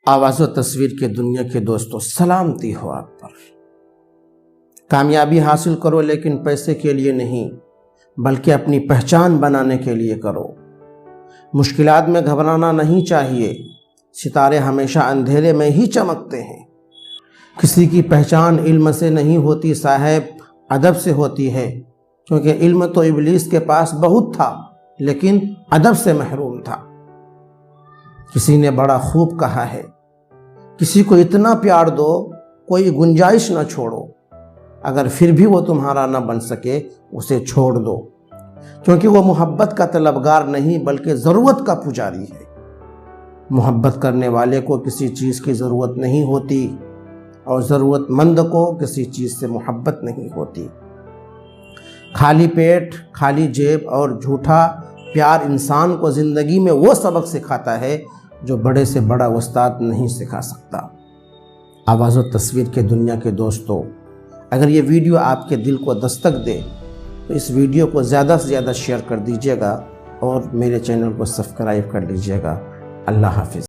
آواز و تصویر کے دنیا کے دوستوں، سلامتی ہو آپ پر۔ کامیابی حاصل کرو لیکن پیسے کے لیے نہیں، بلکہ اپنی پہچان بنانے کے لیے کرو۔ مشکلات میں گھبرانا نہیں چاہیے، ستارے ہمیشہ اندھیرے میں ہی چمکتے ہیں۔ کسی کی پہچان علم سے نہیں ہوتی صاحب، ادب سے ہوتی ہے، کیونکہ علم تو ابلیس کے پاس بہت تھا لیکن ادب سے محروم تھا۔ کسی نے بڑا خوب کہا ہے، کسی کو اتنا پیار دو کوئی گنجائش نہ چھوڑو، اگر پھر بھی وہ تمہارا نہ بن سکے اسے چھوڑ دو، کیونکہ وہ محبت کا طلبگار نہیں بلکہ ضرورت کا پجاری ہے۔ محبت کرنے والے کو کسی چیز کی ضرورت نہیں ہوتی اور ضرورت مند کو کسی چیز سے محبت نہیں ہوتی۔ خالی پیٹ، خالی جیب اور جھوٹا پیار انسان کو زندگی میں وہ سبق سکھاتا ہے جو بڑے سے بڑا استاد نہیں سکھا سکتا۔ آواز و تصویر کے دنیا کے دوستوں، اگر یہ ویڈیو آپ کے دل کو دستک دے تو اس ویڈیو کو زیادہ سے زیادہ شیئر کر دیجیے گا اور میرے چینل کو سبسکرائب کر لیجیے گا۔ اللہ حافظ۔